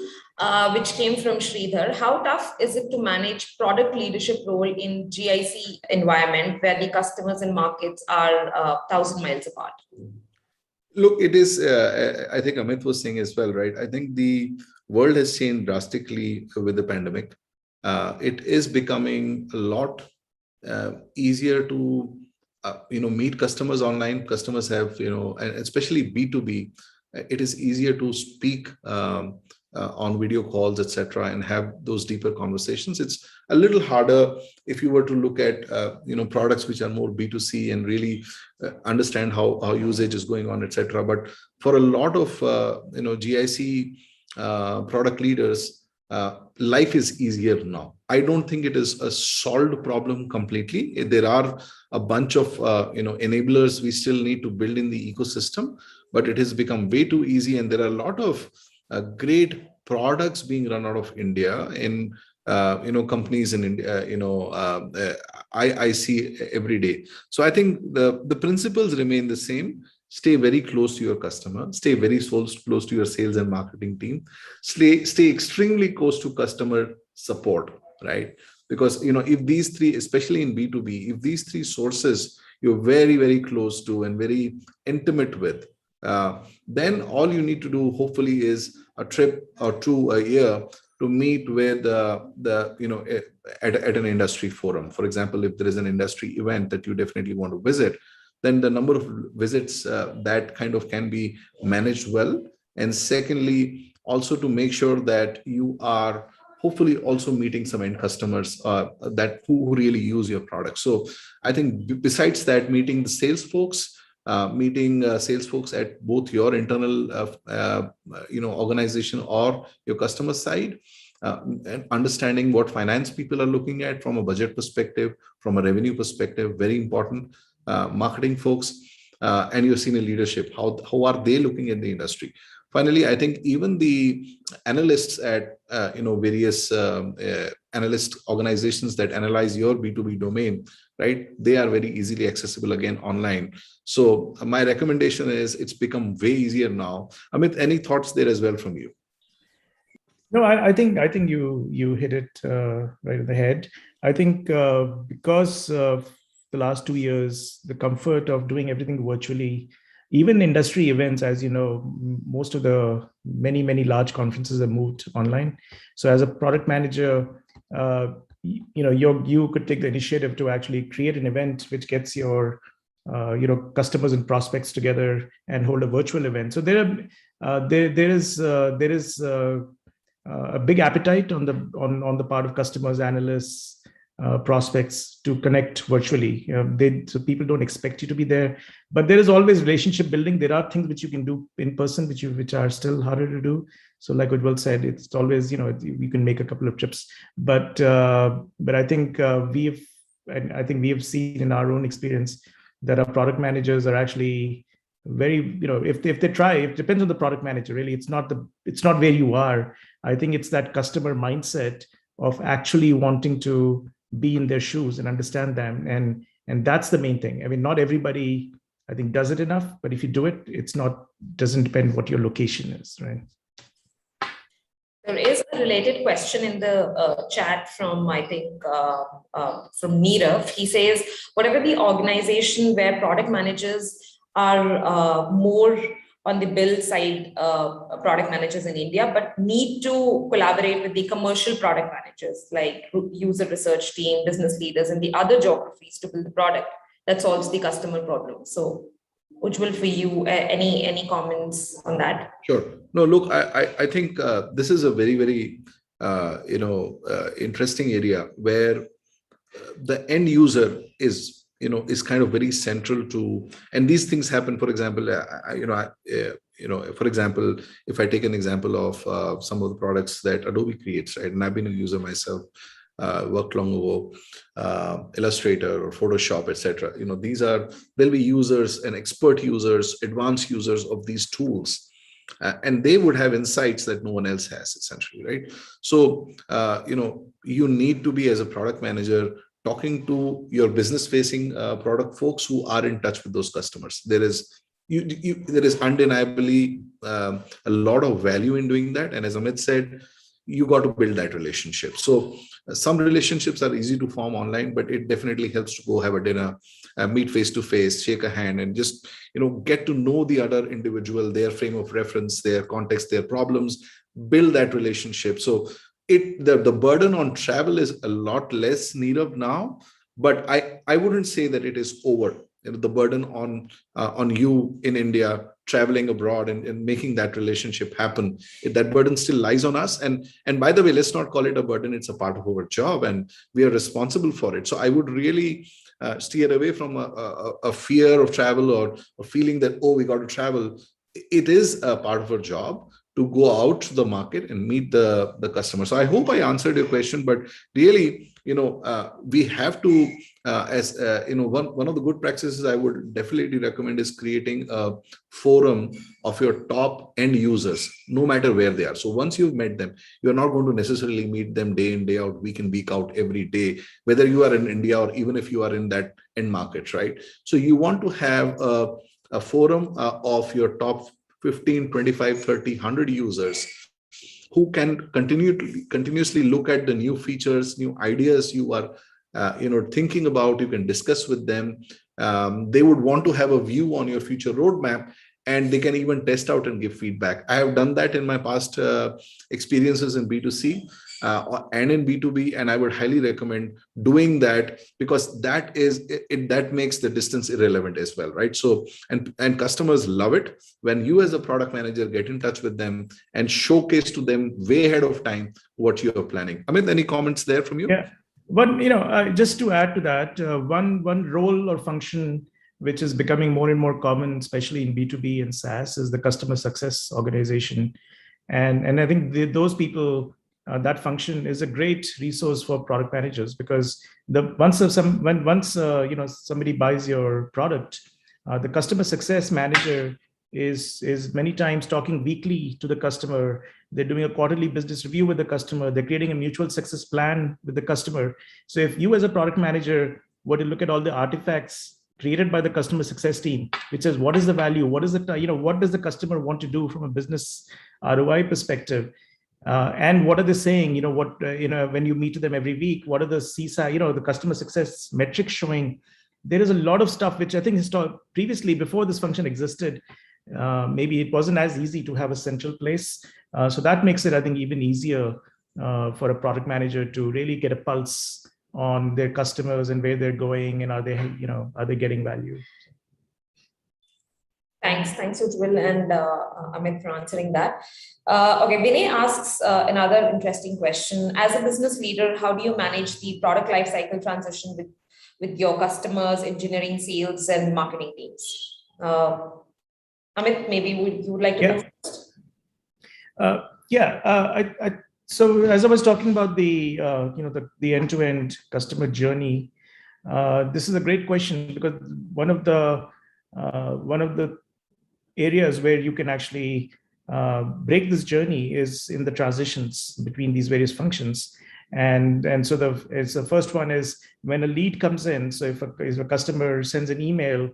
which came from Sridhar. How tough is it to manage product leadership role in GIC environment where the customers and markets are 1,000 miles apart? Look, it is, I think Amit was saying as well, right? I think the world has changed drastically with the pandemic. It is becoming a lot easier to, meet customers online. Customers have, and especially B2B, it is easier to speak on video calls, etc., and have those deeper conversations. It's a little harder if you were to look at, products which are more B2C and really understand how usage is going on, etc. But for a lot of, GIC product leaders, life is easier now. I don't think it is a solved problem completely. There are a bunch of, enablers we still need to build in the ecosystem, but it has become way too easy. And there are a lot of great products being run out of India in, companies in India, I see every day. So I think the principles remain the same. Stay very close to your customer, stay very close to your sales and marketing team, stay extremely close to customer support, right? Because, if these three, especially in B2B, if these three sources you're very, very close to and very intimate with, then all you need to do hopefully is a trip or two a year to meet with at an industry forum. For example, if there is an industry event that you definitely want to visit, then the number of visits that kind of can be managed well. And secondly, also to make sure that you are hopefully also meeting some end customers who really use your product. So I think besides that, meeting the sales folks, sales folks at both your internal organization or your customer side, and understanding what finance people are looking at from a budget perspective, from a revenue perspective, very important. Marketing folks, and your senior leadership, how are they looking at the industry? Finally, I think even the analysts at various analyst organizations that analyze your B2B domain, right? They are very easily accessible again online. So my recommendation is it's become way easier now. Amit, any thoughts there as well from you? No, I think you hit it right on the head. I think because of the last 2 years, the comfort of doing everything virtually, even industry events, as you know, most of the many large conferences have moved online. So as a product manager, you could take the initiative to actually create an event which gets your customers and prospects together and hold a virtual event. So there is a big appetite on the part of customers, analysts, prospects to connect virtually. So people don't expect you to be there, but there is always relationship building. There are things which you can do in person, which are still harder to do. So, like Ujjwal said, it's always you can make a couple of trips, but I think we have seen in our own experience that our product managers are actually very, if they try, it depends on the product manager. Really, it's not where you are. I think it's that customer mindset of actually wanting to be in their shoes and understand them, and that's the main thing. I mean, not everybody, I think, does it enough, but if you do it, doesn't depend what your location is, right? There is a related question in the chat from, I think, from Neerav. He says, whatever the organization where product managers are more on the build side, product managers in India, but need to collaborate with the commercial product managers, like user research team, business leaders in the other geographies to build the product that solves the customer problem. So Ujjwal, for you, any comments on that? Sure. No, look, I think this is a very, very, interesting area where the end user is kind of very central to, and these things happen. For example, for example, if I take an example of some of the products that Adobe creates, right? And I've been a user myself, worked long ago, Illustrator or Photoshop, etc. There'll be users and expert users, advanced users of these tools. And they would have insights that no one else has, essentially, right? So, you need to be, as a product manager, talking to your business-facing product folks who are in touch with those customers. There is undeniably a lot of value in doing that. And as Amit said, you got to build that relationship. So some relationships are easy to form online, but it definitely helps to go have a dinner, meet face to face, shake a hand, and just get to know the other individual, their frame of reference, their context, their problems, build that relationship. So the burden on travel is a lot less, Neerav, now, but I wouldn't say that it is over. The burden on you in India, traveling abroad and making that relationship happen, that burden still lies on us. And by the way, let's not call it a burden. It's a part of our job and we are responsible for it. So I would really steer away from a fear of travel or a feeling that, oh, we got to travel. It is a part of our job to go out to the market and meet the customer. So I hope I answered your question, but really, we have to, one of the good practices I would definitely recommend is creating a forum of your top end users, no matter where they are. So once you've met them, you're not going to necessarily meet them day in, day out, week in, week out, every day, whether you are in India or even if you are in that end market, right? So you want to have a forum of your top 15, 25, 30, 100 users who can continuously look at the new features, new ideas you are thinking about. You can discuss with them. They would want to have a view on your future roadmap, and they can even test out and give feedback. I have done that in my past experiences in B2C and in B2B, and I would highly recommend doing that, because that makes the distance irrelevant as well, right? So, and customers love it when you as a product manager get in touch with them and showcase to them way ahead of time what you are planning. Amit, any comments there from you? Yeah, but just to add to that, one role or function which is becoming more and more common, especially in B2B and SaaS, is the customer success organization. And I think those people, that function is a great resource for product managers, because once somebody buys your product, the customer success manager is many times talking weekly to the customer. They're doing a quarterly business review with the customer. They're creating a mutual success plan with the customer. So if you as a product manager were to look at all the artifacts created by the customer success team, which says what is the value, what is the, what does the customer want to do from a business ROI perspective, and what are they saying, when you meet them every week, what are the CSI, the customer success metrics showing. There is a lot of stuff which I think previously, before this function existed, maybe it wasn't as easy to have a central place. So that makes it, I think, even easier for a product manager to really get a pulse on their customers and where they're going, and are they getting value. Thanks, Ujjwal and Amit for answering that. Okay, Vinay asks another interesting question. As a business leader, how do you manage the product lifecycle transition with your customers, engineering, sales, and marketing teams? Amit, maybe you would like to go first? So as I was talking about the end-to-end customer journey, this is a great question, because one of the areas where you can actually break this journey is in the transitions between these various functions. And so the first one is when a lead comes in. So if a customer sends an email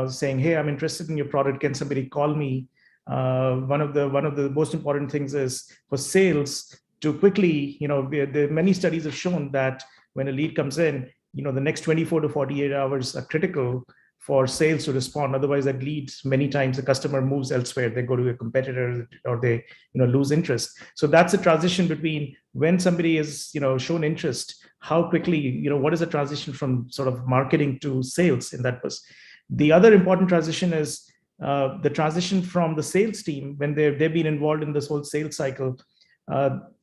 saying, "Hey, I'm interested in your product. Can somebody call me?" One of the most important things is for sales to quickly, many studies have shown that when a lead comes in, the next 24 to 48 hours are critical for sales to respond. Otherwise, that leads, many times the customer moves elsewhere. They go to a competitor, or they lose interest. So that's a transition between when somebody is shown interest, how quickly, what is the transition from sort of marketing to sales in that person. The other important transition is the transition from the sales team, when they've been involved in this whole sales cycle.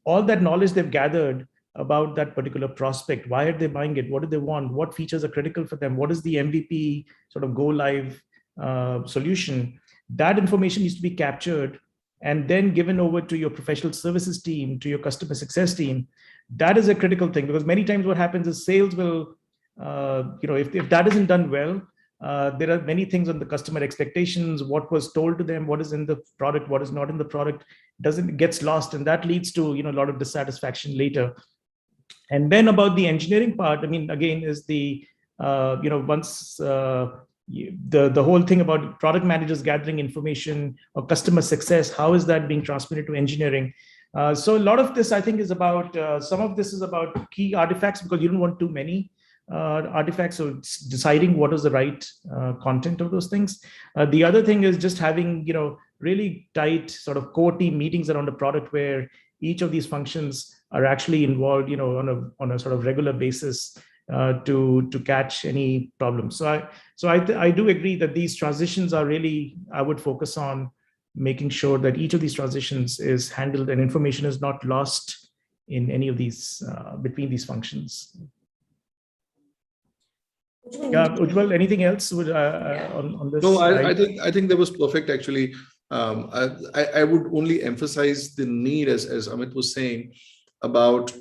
All that knowledge they've gathered about that particular prospect, why are they buying it, what do they want, what features are critical for them, what is the MVP sort of go live solution, that information needs to be captured and then given over to your professional services team, to your customer success team. That is a critical thing, because many times what happens is sales will, if that isn't done well, there are many things on the customer expectations, what was told to them, what is in the product, what is not in the product, gets lost, and that leads to a lot of dissatisfaction later. And then about the engineering part, I mean, again, is the once the whole thing about product managers gathering information or customer success, how is that being transmitted to engineering? So a lot of this, I think, is about some of this is about key artifacts, because you don't want too many artifacts, so it's deciding what is the right content of those things. The other thing is just having really tight sort of core team meetings around a product where each of these functions are actually involved on a sort of regular basis to catch any problems. So I do agree that these transitions are really, I would focus on making sure that each of these transitions is handled and information is not lost in any of these between these functions. Ujjwal, anything else on this? No, I think that was perfect, actually. I would only emphasize the need, as Amit was saying, about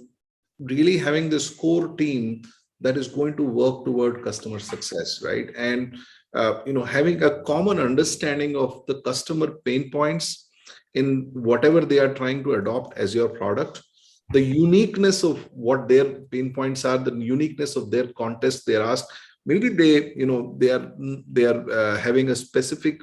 really having this core team that is going to work toward customer success, right? And having a common understanding of the customer pain points in whatever they are trying to adopt as your product, the uniqueness of what their pain points are, the uniqueness of their context they're asked. Maybe they are having a specific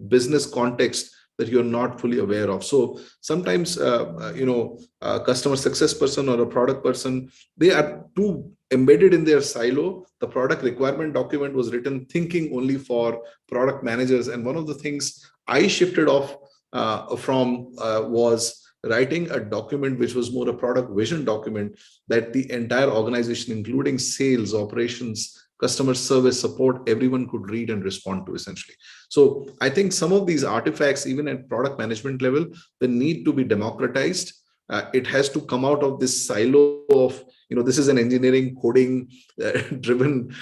business context that you're not fully aware of. So sometimes, a customer success person or a product person, they are too embedded in their silo. The product requirement document was written thinking only for product managers. And one of the things I shifted off from was writing a document which was more a product vision document that the entire organization, including sales, operations, customer service, support, everyone could read and respond to, essentially. So I think some of these artifacts, even at product management level, they need to be democratized. It has to come out of this silo of, this is an engineering coding driven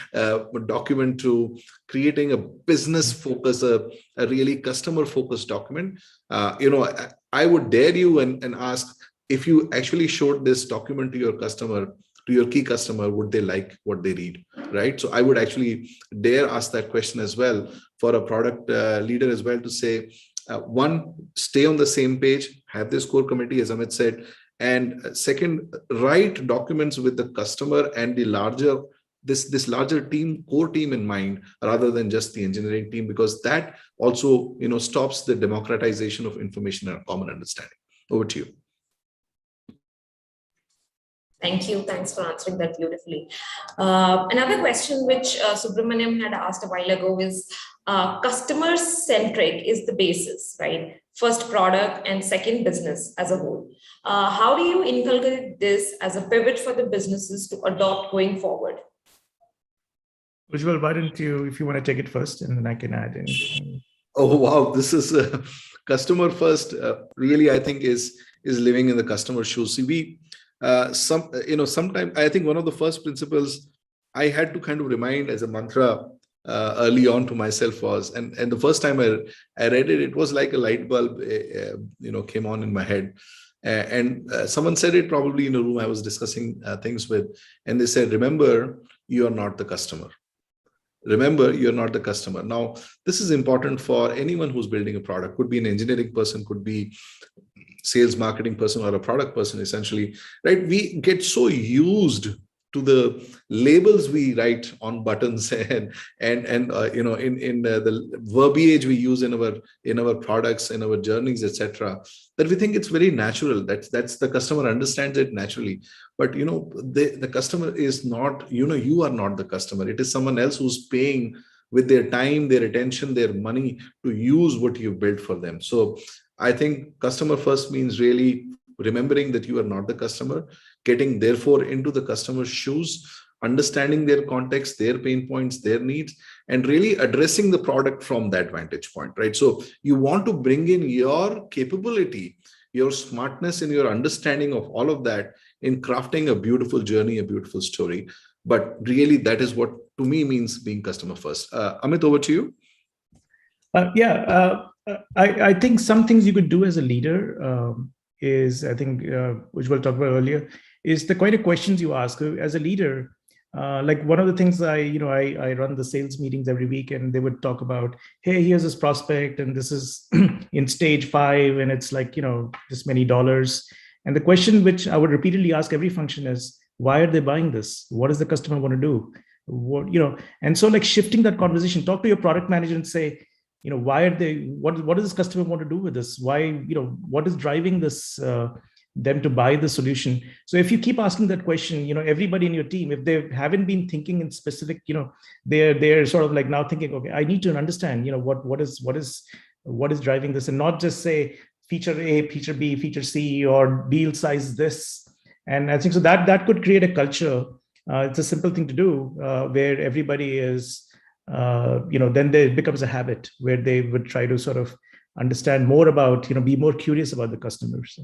document, to creating a business focus, a really customer focused document. I would dare you and ask, if you actually showed this document to your customer, to your key customer, would they like what they read, right? So I would actually dare ask that question as well for a product leader as well, to say, one, stay on the same page, have this core committee, as Amit said, and second, write documents with the customer and the larger this larger team, core team in mind, rather than just the engineering team, because that also stops the democratization of information and common understanding. Over to you. Thank you. Thanks for answering that beautifully. Another question which Subramaniam had asked a while ago is, customer-centric is the basis, right? First product and second business as a whole. How do you inculcate this as a pivot for the businesses to adopt going forward? Ujjwal, why don't you, if you want to take it first, and then I can add in. Oh, wow. This is customer first, really, I think is living in the customer's shoes. See, sometimes I think one of the first principles I had to kind of remind as a mantra early on to myself was, and the first time I read it, it was like a light bulb, came on in my head. And someone said it probably in a room I was discussing things with, and they said, remember, you are not the customer. Remember, you're not the customer. Now, this is important for anyone who's building a product. Could be an engineering person, could be sales marketing person, or a product person, essentially, right? We get so used to the labels we write on buttons and in the verbiage we use in our products, in our journeys, etc., that we think it's very natural. That's the customer understands it naturally. But the customer is not, you are not the customer. It is someone else who's paying with their time, their attention, their money to use what you built for them. So I think customer first means really remembering that you are not the customer, getting therefore into the customer's shoes, understanding their context, their pain points, their needs, and really addressing the product from that vantage point, right? So you want to bring in your capability, your smartness, and your understanding of all of that in crafting a beautiful journey, a beautiful story. But really, that is what to me means being customer first. Amit, over to you. I think some things you could do as a leader is, I think, which we'll talk about earlier, is the kind of questions you ask as a leader. Like one of the things I run the sales meetings every week, and they would talk about, hey, here's this prospect, and this is in stage 5, and it's like, this many dollars. And the question which I would repeatedly ask every function is, why are they buying this? What does the customer want to do? And so like shifting that conversation, talk to your product manager and say, why are they, what does this customer want to do with this? Why, what is driving this, them to buy the solution? So if you keep asking that question, everybody in your team, if they haven't been thinking in specific, they're sort of like now thinking, okay, I need to understand, what is driving this, and not just say feature A, feature B, feature C, or deal size this. And I think so that could create a culture. It's a simple thing to do where everybody is, then there becomes a habit where they would try to sort of understand more about, be more curious about the customers.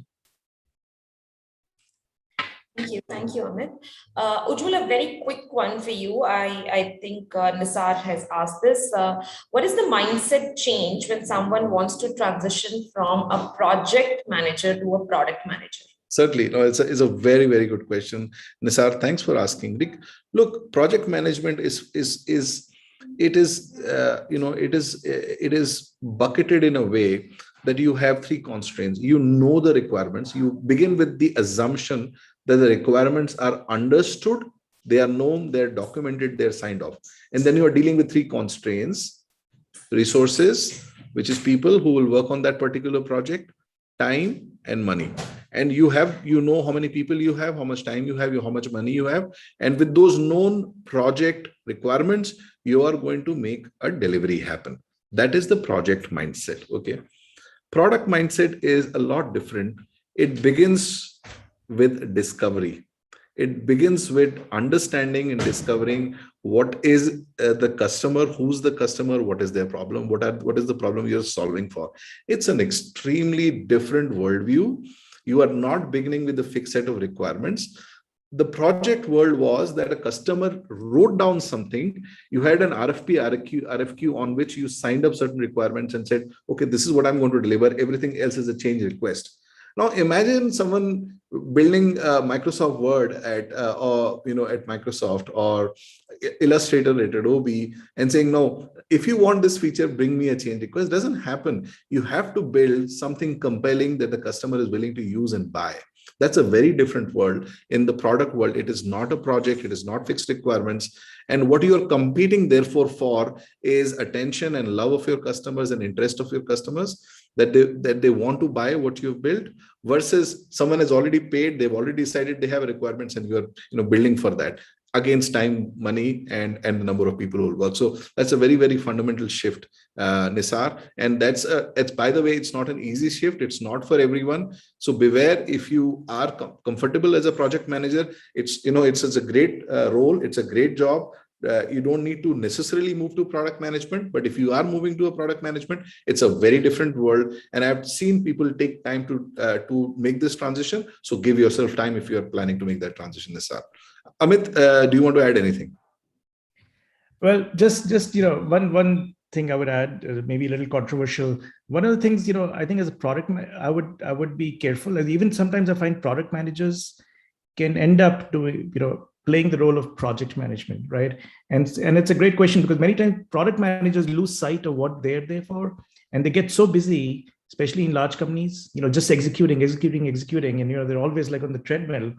Thank you, Amit. Ujjwal, a very quick one for you. I think Nisar has asked this. What is the mindset change when someone wants to transition from a project manager to a product manager? Certainly, no, it's a very, very good question, Nisar. Thanks for asking. Look, project management is bucketed in a way that you have 3 constraints. You know the requirements. You begin with the assumption that the requirements are understood, they are known, they're documented, they're signed off. And then you are dealing with 3 constraints: resources, which is people who will work on that particular project, time, and money. And you know how many people you have, how much time you have, how much money you have. And with those known project requirements, you are going to make a delivery happen. That is the project mindset. Okay. Product mindset is a lot different. It begins with discovery. It begins with understanding and discovering what is the customer, who's the customer, what is their problem, what is the problem you're solving for. It's an extremely different worldview. You are not beginning with a fixed set of requirements. The project world was that a customer wrote down something. You had an RFQ on which you signed up certain requirements and said, okay, this is what I'm going to deliver. Everything else is a change request. Now imagine someone building Microsoft Word at or at Microsoft or Illustrator at Adobe and saying, no, if you want this feature, bring me a change request. Doesn't happen. You have to build something compelling that the customer is willing to use and buy. That's a very different world. In the product world, it is not a project, it is not fixed requirements. And what you are competing therefore for is attention and love of your customers and interest of your customers, that they want to buy what you've built, versus someone has already paid, they've already decided they have requirements, and you're building for that against time, money, and the number of people who will work. So that's a very, very fundamental shift, Nisar. And it's by the way, it's not an easy shift. It's not for everyone. So beware, if you are comfortable as a project manager, it's a great role. It's a great job. You don't need to necessarily move to product management, but if you are moving to a product management, it's a very different world. And I've seen people take time to make this transition. So give yourself time if you're planning to make that transition, Nisar. Amit, do you want to add anything? Well, just one thing I would add, maybe a little controversial. One of the things, I think as a product, I would be careful. As even sometimes I find product managers can end up doing, playing the role of project management, right? And it's a great question, because many times product managers lose sight of what they're there for, and they get so busy, especially in large companies, just executing, and they're always like on the treadmill,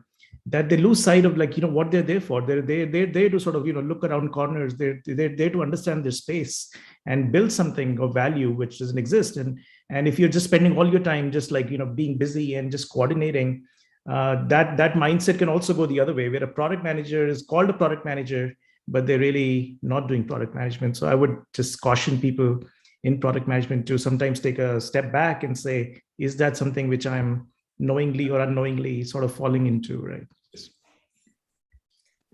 that they lose sight of what they're there for. They're there to sort of look around corners. They're there to understand their space and build something of value which doesn't exist. And if you're just spending all your time just being busy and just coordinating, that mindset can also go the other way, where a product manager is called a product manager, but they're really not doing product management. So I would just caution people in product management to sometimes take a step back and say, is that something which I'm knowingly or unknowingly sort of falling into, right?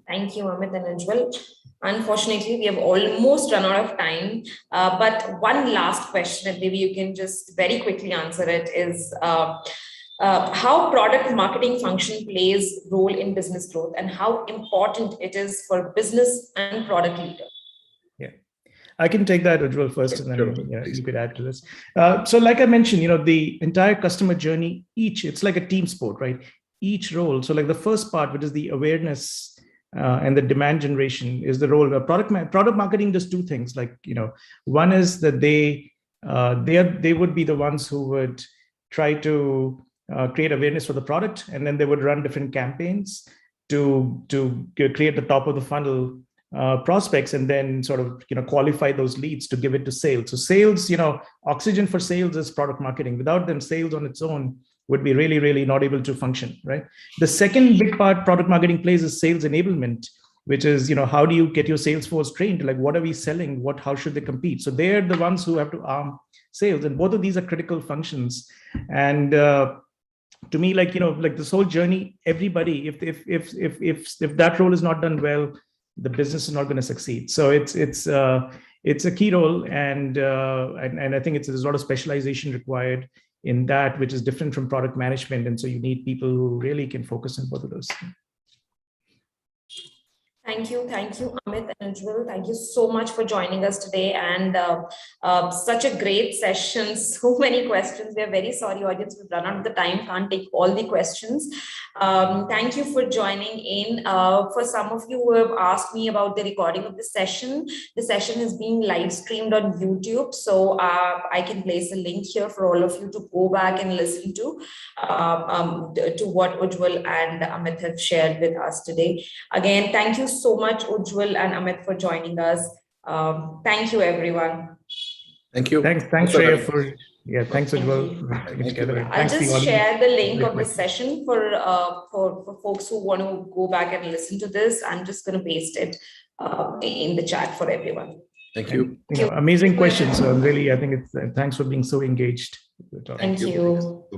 Thank you, Amit and Ujjwal. Unfortunately, we have almost run out of time. But one last question, and maybe you can just very quickly answer it, is how product marketing function plays role in business growth, and how important it is for business and product leader. Yeah, I can take that, Ujjwal, first, and then you could add to this. So like I mentioned, the entire customer journey, it's like a team sport, right? Each role. So like the first part, which is the awareness and the demand generation, is the role of product marketing does two things. Like, one is that they would be the ones who would try to create awareness for the product, and then they would run different campaigns to create the top of the funnel prospects, and then sort of qualify those leads to give it to sales. So sales, oxygen for sales is product marketing. Without them, sales on its own would be really, really not able to function, right? The second big part product marketing plays is sales enablement, which is, how do you get your sales force trained? Like, what are we selling? How should they compete? So they're the ones who have to arm sales, and both of these are critical functions. And to me, like this whole journey, everybody, if that role is not done well, the business is not going to succeed. So it's a key role, and I think there's a lot of specialization required in that, which is different from product management. And so you need people who really can focus on both of those. Thank you, Amit and Ujjwal. Thank you so much for joining us today, and such a great session. So many questions. We are very sorry, audience, we've run out of the time. Can't take all the questions. Thank you for joining in. For some of you who have asked me about the recording of the session is being live streamed on YouTube. So I can place a link here for all of you to go back and listen to what Ujjwal and Amit have shared with us today. Again, thank you so much, Ujjwal and Amit, for joining us. Thank you, everyone. Thank you. Thanks, Shreya, thanks, Ujjwal. I'll just share the link of the session for folks who want to go back and listen to this. I'm just going to paste it in the chat for everyone. Thank you. Amazing questions. So I think thanks for being so engaged. Thank you.